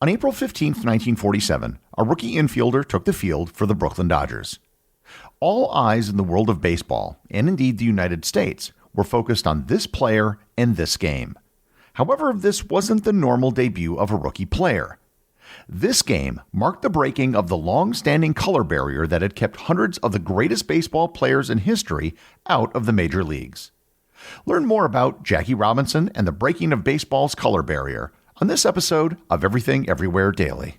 On April 15, 1947, a rookie infielder took the field for the Brooklyn Dodgers. All eyes in the world of baseball, and indeed the United States, were focused on this player and this game. However, this wasn't the normal debut of a rookie player. This game marked the breaking of the long-standing color barrier that had kept hundreds of the greatest baseball players in history out of the major leagues. Learn more about Jackie Robinson and the breaking of baseball's color barrier on this episode of Everything Everywhere Daily.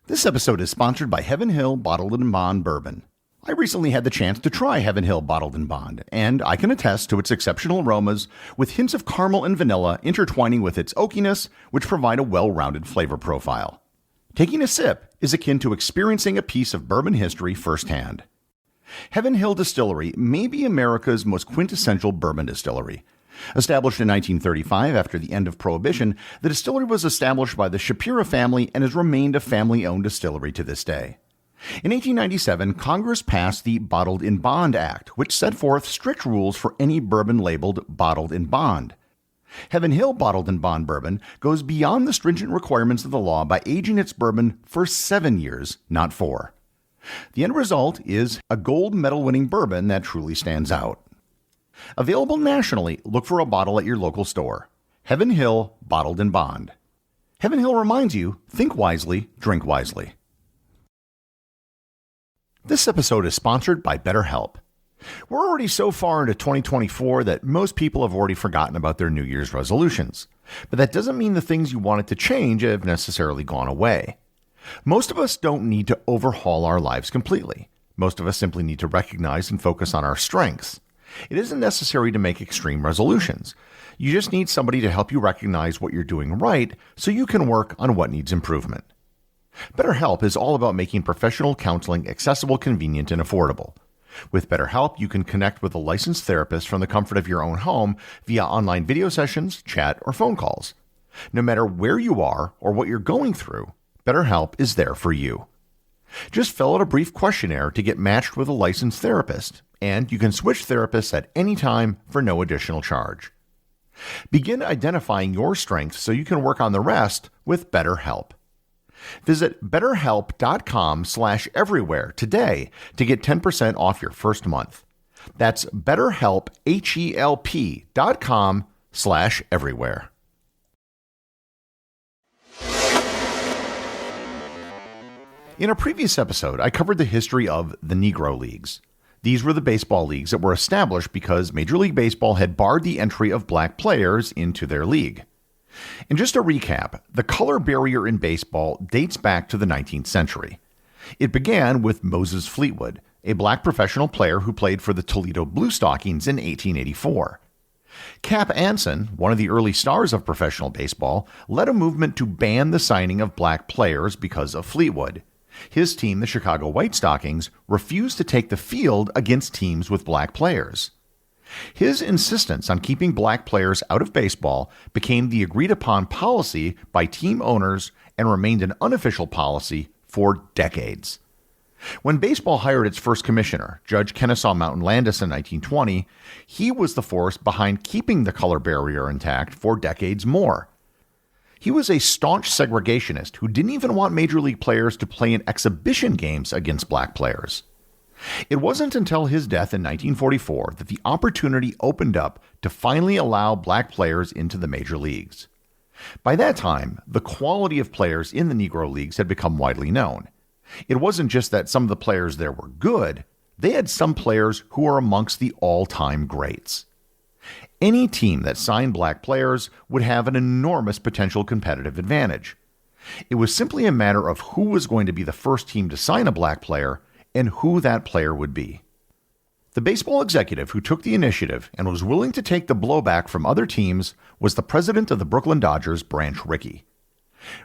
This episode is sponsored by Heaven Hill Bottled and Bond Bourbon. I recently had the chance to try Heaven Hill Bottled and Bond, and I can attest to its exceptional aromas with hints of caramel and vanilla intertwining with its oakiness, which provide a well-rounded flavor profile. Taking a sip is akin to experiencing a piece of bourbon history firsthand. Heaven Hill Distillery may be America's most quintessential bourbon distillery. Established in 1935 after the end of Prohibition, the distillery was established by the Shapira family and has remained a family-owned distillery to this day. In 1897, Congress passed the Bottled in Bond Act, which set forth strict rules for any bourbon labeled Bottled in Bond. Heaven Hill Bottled in Bond Bourbon goes beyond the stringent requirements of the law by aging its bourbon for 7 years, not 4. The end result is a gold medal-winning bourbon that truly stands out. Available nationally, look for a bottle at your local store. Heaven Hill Bottled in Bond. Heaven Hill reminds you, think wisely, drink wisely. This episode is sponsored by BetterHelp. We're already so far into 2024 that most people have already forgotten about their New Year's resolutions. But that doesn't mean the things you wanted to change have necessarily gone away. Most of us don't need to overhaul our lives completely. Most of us simply need to recognize and focus on our strengths. It isn't necessary to make extreme resolutions. You just need somebody to help you recognize what you're doing right so you can work on what needs improvement. BetterHelp is all about making professional counseling accessible, convenient, and affordable. With BetterHelp, you can connect with a licensed therapist from the comfort of your own home via online video sessions, chat, or phone calls. No matter where you are or what you're going through, BetterHelp is there for you. Just fill out a brief questionnaire to get matched with a licensed therapist, and you can switch therapists at any time for no additional charge. Begin identifying your strengths so you can work on the rest with BetterHelp. Visit betterhelp.com/everywhere today to get 10% off your first month. That's BetterHelp, HELP.com/everywhere. In a previous episode, I covered the history of the Negro Leagues. These were the baseball leagues that were established because Major League Baseball had barred the entry of black players into their league. And just to recap, the color barrier in baseball dates back to the 19th century. It began with Moses Fleetwood, a black professional player who played for the Toledo Blue Stockings in 1884. Cap Anson, one of the early stars of professional baseball, led a movement to ban the signing of black players because of Fleetwood. His team, the Chicago White Stockings, refused to take the field against teams with black players. His insistence on keeping black players out of baseball became the agreed-upon policy by team owners and remained an unofficial policy for decades. When baseball hired its first commissioner, Judge Kennesaw Mountain Landis in 1920, he was the force behind keeping the color barrier intact for decades more. He was a staunch segregationist who didn't even want Major League players to play in exhibition games against black players. It wasn't until his death in 1944 that the opportunity opened up to finally allow black players into the major leagues. By that time, the quality of players in the Negro Leagues had become widely known. It wasn't just that some of the players there were good, they had some players who were amongst the all-time greats. Any team that signed black players would have an enormous potential competitive advantage. It was simply a matter of who was going to be the first team to sign a black player and who that player would be. The baseball executive who took the initiative and was willing to take the blowback from other teams was the president of the Brooklyn Dodgers, Branch Rickey.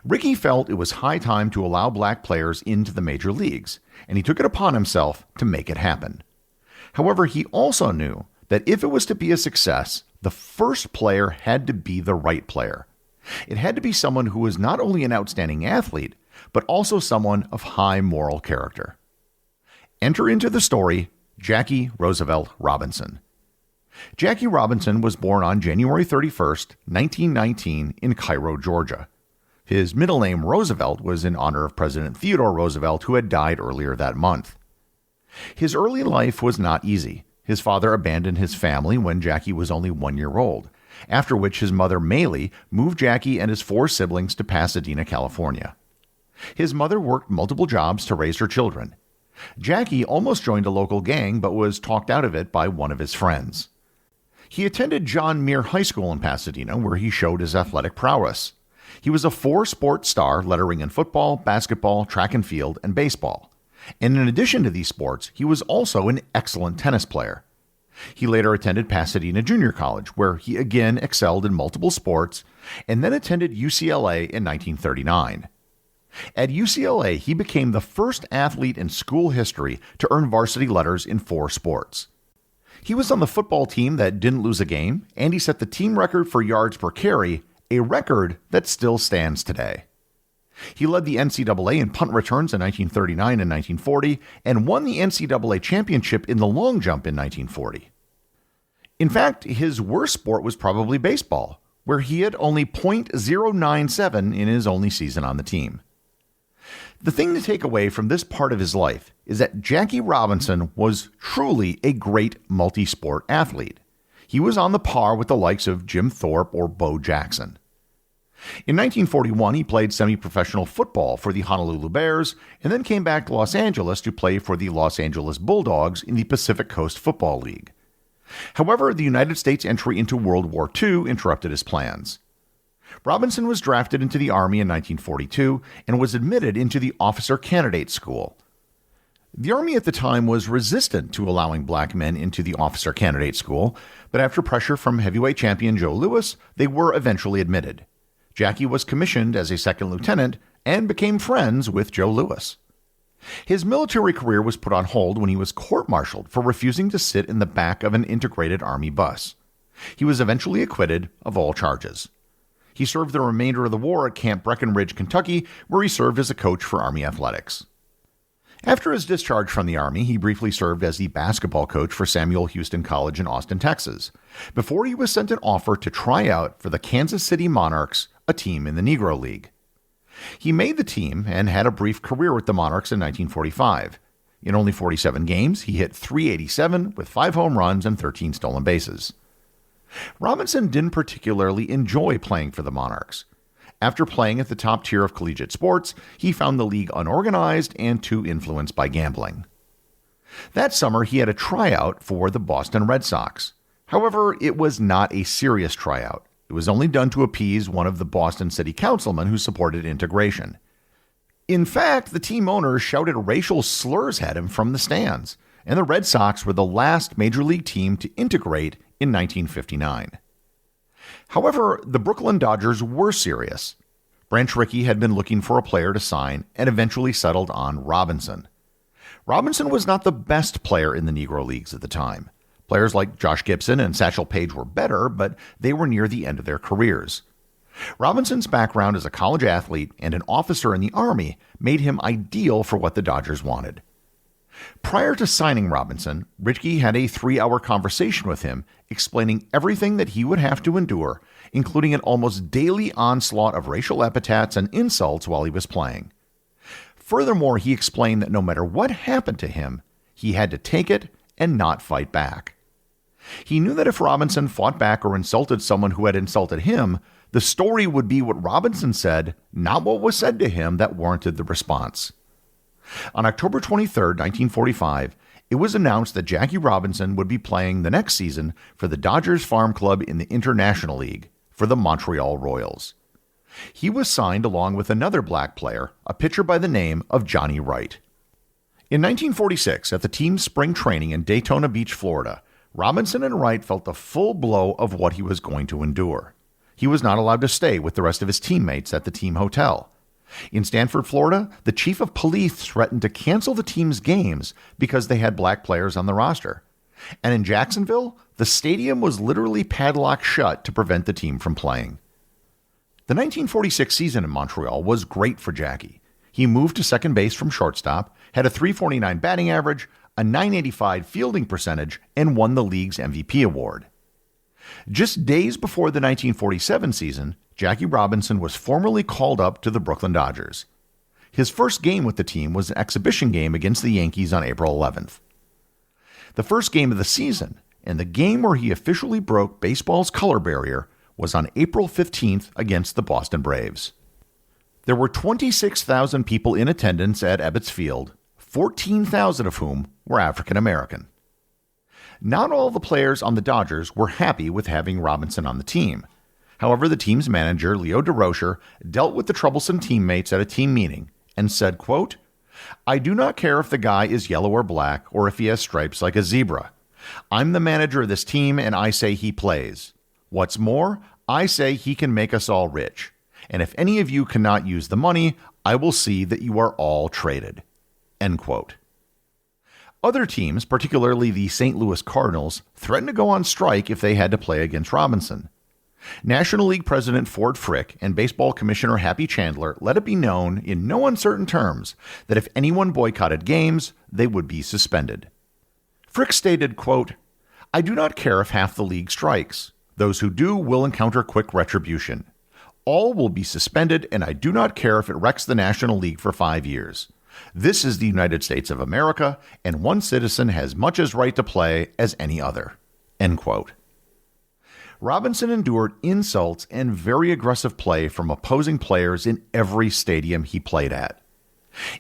Rickey felt it was high time to allow black players into the major leagues, and he took it upon himself to make it happen. However, he also knew that if it was to be a success, the first player had to be the right player. It had to be someone who was not only an outstanding athlete, but also someone of high moral character. Enter into the story Jackie Roosevelt Robinson. Jackie Robinson was born on January 31st, 1919 in Cairo, Georgia. His middle name, Roosevelt, was in honor of President Theodore Roosevelt, who had died earlier that month. His early life was not easy. His father abandoned his family when Jackie was only 1 year old, after which his mother, Maylie, moved Jackie and his 4 siblings to Pasadena, California. His mother worked multiple jobs to raise her children. Jackie almost joined a local gang but was talked out of it by one of his friends. He attended John Muir High School in Pasadena, where he showed his athletic prowess. He was a 4-sport star, lettering in football, basketball, track and field, and baseball. And in addition to these sports, he was also an excellent tennis player. He later attended Pasadena Junior College, where he again excelled in multiple sports, and then attended UCLA in 1939. At UCLA, he became the first athlete in school history to earn varsity letters in 4 sports. He was on the football team that didn't lose a game, and he set the team record for yards per carry, a record that still stands today. He led the NCAA in punt returns in 1939 and 1940, and won the NCAA championship in the long jump in 1940. In fact, his worst sport was probably baseball, where he had only .097 in his only season on the team. The thing to take away from this part of his life is that Jackie Robinson was truly a great multi-sport athlete. He was on the par with the likes of Jim Thorpe or Bo Jackson. In 1941, he played semi-professional football for the Honolulu Bears and then came back to Los Angeles to play for the Los Angeles Bulldogs in the Pacific Coast Football League. However, the United States' entry into World War II interrupted his plans. Robinson was drafted into the Army in 1942 and was admitted into the Officer Candidate School. The Army at the time was resistant to allowing black men into the Officer Candidate School, but after pressure from heavyweight champion Joe Louis, they were eventually admitted. Jackie was commissioned as a second lieutenant and became friends with Joe Louis. His military career was put on hold when he was court-martialed for refusing to sit in the back of an integrated Army bus. He was eventually acquitted of all charges. He served the remainder of the war at Camp Breckenridge, Kentucky, where he served as a coach for Army athletics. After his discharge from the Army, he briefly served as the basketball coach for Samuel Houston College in Austin, Texas, before he was sent an offer to try out for the Kansas City Monarchs, a team in the Negro League. He made the team and had a brief career with the Monarchs in 1945. In only 47 games, he hit .387 with 5 home runs and 13 stolen bases. Robinson didn't particularly enjoy playing for the Monarchs. After playing at the top tier of collegiate sports, he found the league unorganized and too influenced by gambling. That summer, he had a tryout for the Boston Red Sox. However, it was not a serious tryout. It was only done to appease one of the Boston city councilmen who supported integration. In fact, the team owners shouted racial slurs at him from the stands, and the Red Sox were the last major league team to integrate in 1959. However, the Brooklyn Dodgers were serious. Branch Rickey had been looking for a player to sign and eventually settled on Robinson. Robinson was not the best player in the Negro Leagues at the time. Players like Josh Gibson and Satchel Paige were better, but they were near the end of their careers. Robinson's background as a college athlete and an officer in the Army made him ideal for what the Dodgers wanted. Prior to signing Robinson, Rickey had a 3-hour conversation with him explaining everything that he would have to endure, including an almost daily onslaught of racial epithets and insults while he was playing. Furthermore, he explained that no matter what happened to him, he had to take it and not fight back. He knew that if Robinson fought back or insulted someone who had insulted him, the story would be what Robinson said, not what was said to him, that warranted the response. On October 23, 1945, it was announced that Jackie Robinson would be playing the next season for the Dodgers Farm Club in the International League for the Montreal Royals. He was signed along with another black player, a pitcher by the name of Johnny Wright. In 1946, at the team's spring training in Daytona Beach, Florida, Robinson and Wright felt the full blow of what he was going to endure. He was not allowed to stay with the rest of his teammates at the team hotel. In Stanford, Florida, the chief of police threatened to cancel the team's games because they had black players on the roster. And in Jacksonville, the stadium was literally padlocked shut to prevent the team from playing. The 1946 season in Montreal was great for Jackie. He moved to second base from shortstop, had a .349 batting average, a .985 fielding percentage, and won the league's MVP award. Just days before the 1947 season, Jackie Robinson was formally called up to the Brooklyn Dodgers. His first game with the team was an exhibition game against the Yankees on April 11th. The first game of the season, and the game where he officially broke baseball's color barrier, was on April 15th against the Boston Braves. There were 26,000 people in attendance at Ebbets Field, 14,000 of whom were African American. Not all the players on the Dodgers were happy with having Robinson on the team. However, the team's manager, Leo DeRocher, dealt with the troublesome teammates at a team meeting and said, quote, "I do not care if the guy is yellow or black or if he has stripes like a zebra. I'm the manager of this team and I say he plays. What's more, I say he can make us all rich. And if any of you cannot use the money, I will see that you are all traded." End quote. Other teams, particularly the St. Louis Cardinals, threatened to go on strike if they had to play against Robinson. National League President Ford Frick and Baseball Commissioner Happy Chandler let it be known in no uncertain terms that if anyone boycotted games, they would be suspended. Frick stated, quote, "I do not care if half the league strikes. Those who do will encounter quick retribution. All will be suspended, and I do not care if it wrecks the National League for 5 years. This is the United States of America, and one citizen has much as right to play as any other." End quote. Robinson endured insults and very aggressive play from opposing players in every stadium he played at.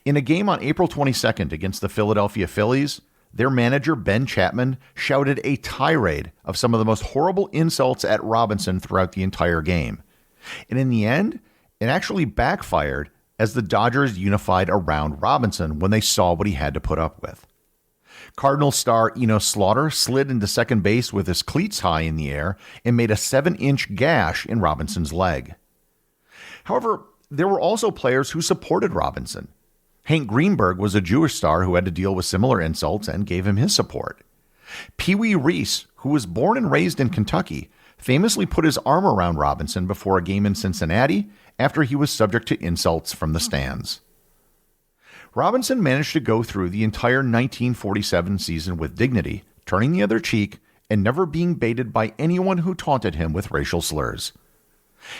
In a game on April 22nd against the Philadelphia Phillies, their manager, Ben Chapman, shouted a tirade of some of the most horrible insults at Robinson throughout the entire game. And in the end, it actually backfired as the Dodgers unified around Robinson when they saw what he had to put up with. Cardinal star Enos Slaughter slid into second base with his cleats high in the air and made a 7-inch gash in Robinson's leg. However, there were also players who supported Robinson. Hank Greenberg was a Jewish star who had to deal with similar insults and gave him his support. Pee Wee Reese, who was born and raised in Kentucky, famously put his arm around Robinson before a game in Cincinnati after he was subject to insults from the stands. Robinson managed to go through the entire 1947 season with dignity, turning the other cheek, and never being baited by anyone who taunted him with racial slurs.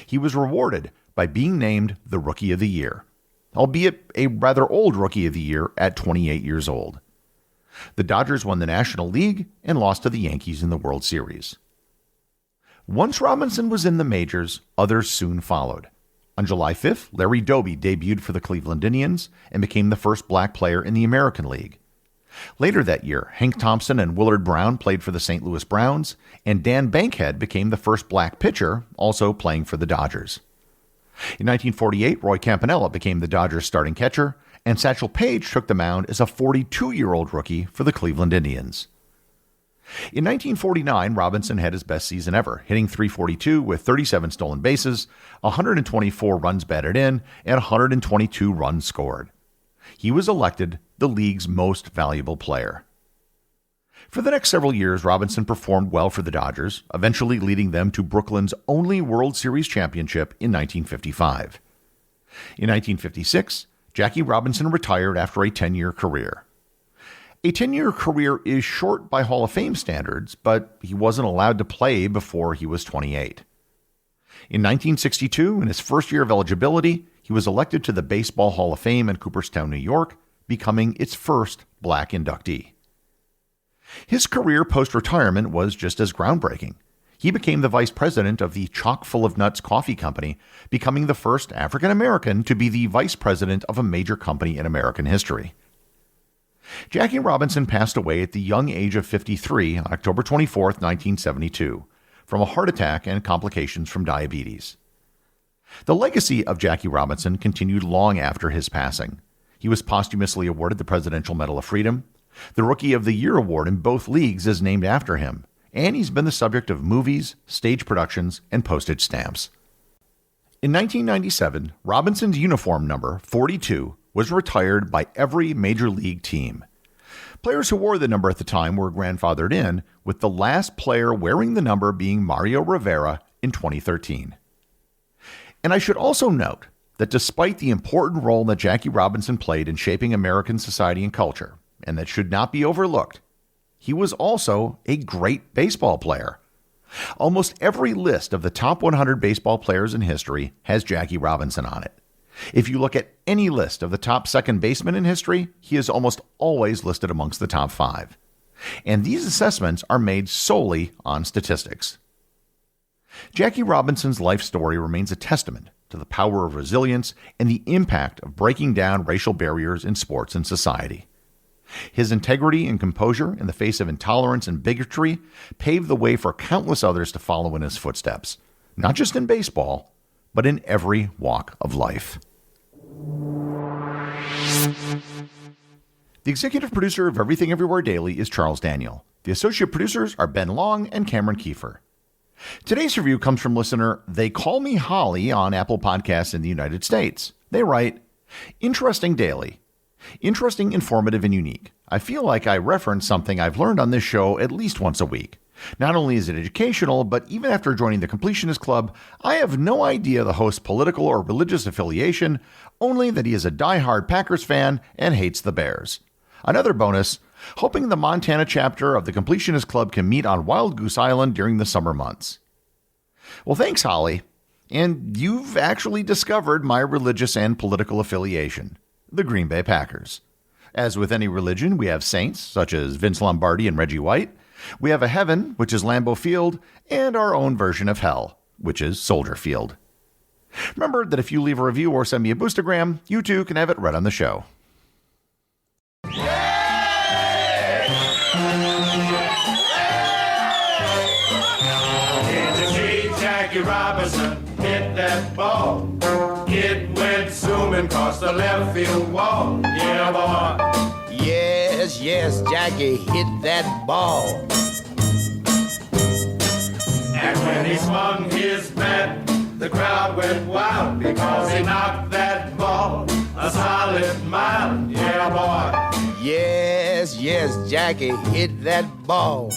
He was rewarded by being named the Rookie of the Year, albeit a rather old Rookie of the Year at 28 years old. The Dodgers won the National League and lost to the Yankees in the World Series. Once Robinson was in the majors, others soon followed. On July 5th, Larry Doby debuted for the Cleveland Indians and became the first black player in the American League. Later that year, Hank Thompson and Willard Brown played for the St. Louis Browns, and Dan Bankhead became the first black pitcher, also playing for the Dodgers. In 1948, Roy Campanella became the Dodgers' starting catcher, and Satchel Paige took the mound as a 42-year-old rookie for the Cleveland Indians. In 1949, Robinson had his best season ever, hitting .342 with 37 stolen bases, 124 runs batted in, and 122 runs scored. He was elected the league's most valuable player. For the next several years, Robinson performed well for the Dodgers, eventually leading them to Brooklyn's only World Series championship in 1955. In 1956, Jackie Robinson retired after a 10-year career. A 10-year career is short by Hall of Fame standards, but he wasn't allowed to play before he was 28. In 1962, in his first year of eligibility, he was elected to the Baseball Hall of Fame in Cooperstown, New York, becoming its first black inductee. His career post-retirement was just as groundbreaking. He became the vice president of the Chock Full of Nuts Coffee Company, becoming the first African-American to be the vice president of a major company in American history. Jackie Robinson passed away at the young age of 53 on October 24, 1972, from a heart attack and complications from diabetes. The legacy of Jackie Robinson continued long after his passing. He was posthumously awarded the Presidential Medal of Freedom. The Rookie of the Year award in both leagues is named after him, and he's been the subject of movies, stage productions, and postage stamps. In 1997, Robinson's uniform number, 42, was retired by every major league team. Players who wore the number at the time were grandfathered in, with the last player wearing the number being Mario Rivera in 2013. And I should also note that despite the important role that Jackie Robinson played in shaping American society and culture, and that should not be overlooked, he was also a great baseball player. Almost every list of the top 100 baseball players in history has Jackie Robinson on it. If you look at any list of the top second basemen in history, he is almost always listed amongst the top 5. And these assessments are made solely on statistics. Jackie Robinson's life story remains a testament to the power of resilience and the impact of breaking down racial barriers in sports and society. His integrity and composure in the face of intolerance and bigotry paved the way for countless others to follow in his footsteps, not just in baseball, but in every walk of life. The executive producer of Everything Everywhere Daily is Charles Daniel. The associate producers are Ben Long and Cameron Kieffer. Today's review comes from listener They Call Me Holly on Apple Podcasts in the United States. They write, "Interesting daily. Interesting, informative, and unique. I feel like I reference something I've learned on this show at least once a week. Not only is it educational, but even after joining the Completionist Club, I have no idea the host's political or religious affiliation, only that he is a diehard Packers fan and hates the Bears. Another bonus, hoping the Montana chapter of the Completionist Club can meet on Wild Goose Island during the summer months." Well, thanks, Holly. And you've actually discovered my religious and political affiliation, the Green Bay Packers. As with any religion, we have saints, such as Vince Lombardi and Reggie White. We have a heaven, which is Lambeau Field, and our own version of hell, which is Soldier Field. Remember that if you leave a review or send me a boostergram, you too can have it read on the show. Jackie Robinson hit that ball. It went zooming across the left field wall. Yeah, boy. Yes, Jackie hit that ball. And when he swung his bat, the crowd went wild because he knocked that ball a solid mile. Yeah, boy. Yes, Jackie hit that ball.